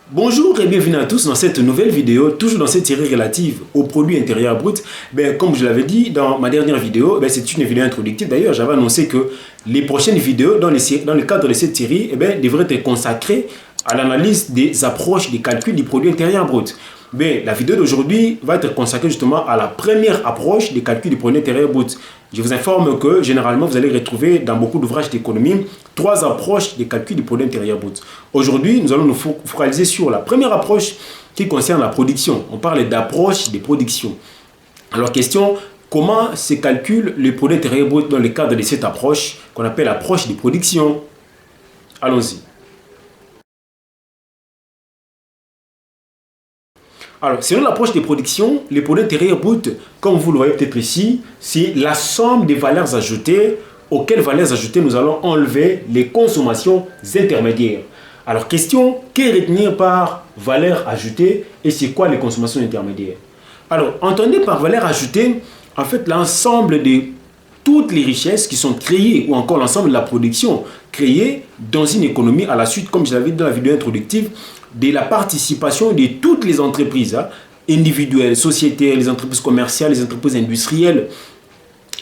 Bonjour et bienvenue à tous dans cette nouvelle vidéo, toujours dans cette série relative au produit intérieur brut. Comme je l'avais dit dans ma dernière vidéo, c'est une vidéo introductive. D'ailleurs, j'avais annoncé que les prochaines vidéos dans le cadre de cette série devraient être consacrées à l'analyse des approches des calculs du produit intérieur brut. La vidéo d'aujourd'hui va être consacrée justement à la première approche des calculs du produit intérieur brut. Je vous informe que généralement vous allez retrouver dans beaucoup d'ouvrages d'économie 3 approches des calculs du produit intérieur brut. Aujourd'hui, nous allons nous focaliser sur la première approche qui concerne la production. On parle d'approche des productions. Alors question, comment se calcule le produit intérieur brut dans le cadre de cette approche qu'on appelle l'approche des productions? Allons-y. Alors, selon l'approche des productions, le produit intérieur brut, comme vous le voyez peut-être ici, c'est la somme des valeurs ajoutées, auxquelles valeurs ajoutées nous allons enlever les consommations intermédiaires. Alors, question, qu'est retenir par valeur ajoutée et c'est quoi les consommations intermédiaires? Alors, entendez par valeur ajoutée, en fait, l'ensemble de toutes les richesses qui sont créées ou encore l'ensemble de la production créée dans une économie à la suite, comme je l'avais dit dans la vidéo introductive, de la participation de toutes les entreprises individuelles, sociétaires, les entreprises commerciales, les entreprises industrielles.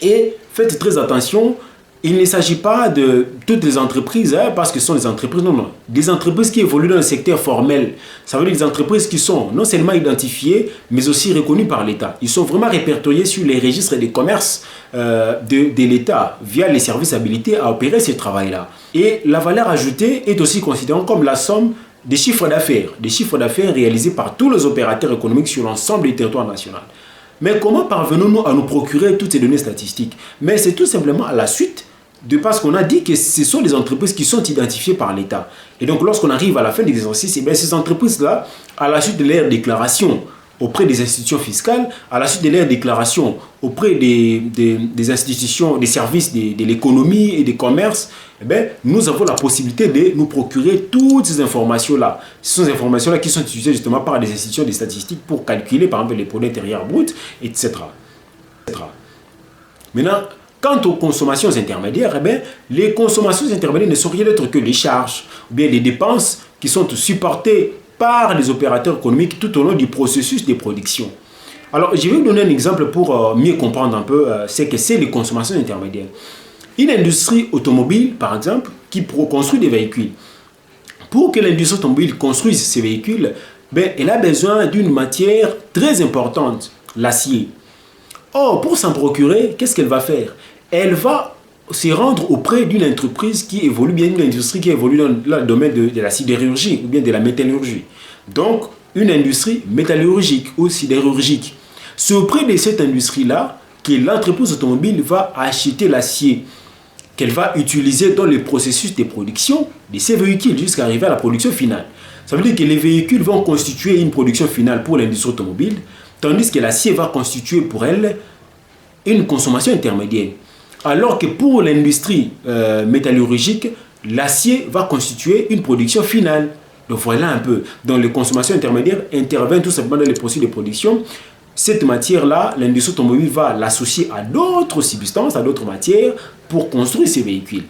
Et faites très attention, il ne s'agit pas de toutes les entreprises parce que ce sont des entreprises, non. Des entreprises qui évoluent dans le secteur formel. Ça veut dire des entreprises qui sont non seulement identifiées, mais aussi reconnues par l'État. Ils sont vraiment répertoriés sur les registres des commerces de l'État via les services habilités à opérer ce travail-là. Et la valeur ajoutée est aussi considérée comme la somme des chiffres d'affaires réalisés par tous les opérateurs économiques sur l'ensemble du territoire national. Mais comment parvenons-nous à nous procurer toutes ces données statistiques? Mais c'est tout simplement à la suite de parce qu'on a dit que ce sont des entreprises qui sont identifiées par l'État. Et donc lorsqu'on arrive à la fin de l'exercice, ces entreprises-là, à la suite de leur déclaration auprès des institutions fiscales, à la suite de leur déclaration auprès des institutions, des services de l'économie et des commerces, nous avons la possibilité de nous procurer toutes ces informations-là. Ce sont ces informations-là qui sont utilisées justement par des institutions de statistiques pour calculer par exemple les produits intérieurs bruts, etc. Maintenant, quant aux consommations intermédiaires, les consommations intermédiaires ne sont rien d'autre que les charges ou bien les dépenses qui sont supportées par les opérateurs économiques tout au long du processus de production. Alors, je vais vous donner un exemple pour mieux comprendre un peu ce que c'est les consommations intermédiaires. Une industrie automobile, par exemple, qui construit des véhicules. Pour que l'industrie automobile construise ces véhicules, elle a besoin d'une matière très importante, l'acier. Or, pour s'en procurer, qu'est-ce qu'elle va faire? Elle va se rendre auprès d'une entreprise qui évolue, bien une industrie qui évolue dans le domaine de la sidérurgie ou bien de la métallurgie. Donc, une industrie métallurgique ou sidérurgique. C'est auprès de cette industrie-là que l'entreprise automobile va acheter l'acier qu'elle va utiliser dans le processus de production de ces véhicules jusqu'à arriver à la production finale. Ça veut dire que les véhicules vont constituer une production finale pour l'industrie automobile, tandis que l'acier va constituer pour elle une consommation intermédiaire. Alors que pour l'industrie métallurgique, l'acier va constituer une production finale. Donc voilà un peu. Donc les consommations intermédiaires interviennent tout simplement dans les processus de production. Cette matière-là, l'industrie automobile va l'associer à d'autres substances, à d'autres matières pour construire ces véhicules.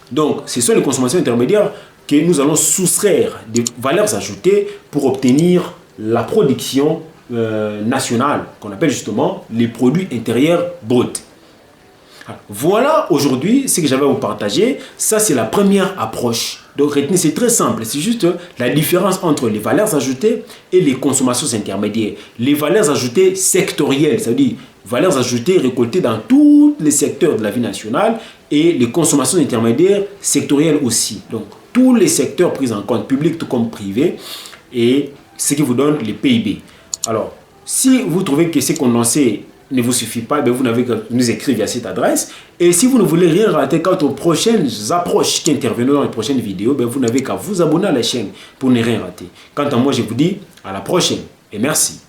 Donc ce sont les consommations intermédiaires que nous allons soustraire des valeurs ajoutées pour obtenir la production nationale, qu'on appelle justement les produits intérieurs bruts. Voilà aujourd'hui ce que j'avais à vous partager. Ça, c'est la première approche. Donc, retenez, c'est très simple. C'est juste la différence entre les valeurs ajoutées et les consommations intermédiaires. Les valeurs ajoutées sectorielles, ça veut dire valeurs ajoutées récoltées dans tous les secteurs de la vie nationale et les consommations intermédiaires sectorielles aussi. Donc, tous les secteurs pris en compte, publics tout comme privés, et ce qui vous donne les PIB. Alors, si vous trouvez que ces condensés ne vous suffit pas, vous n'avez qu'à nous écrire via cette adresse. Et si vous ne voulez rien rater quant aux prochaines approches qui interviendront dans les prochaines vidéos, vous n'avez qu'à vous abonner à la chaîne pour ne rien rater. Quant à moi, je vous dis à la prochaine et merci.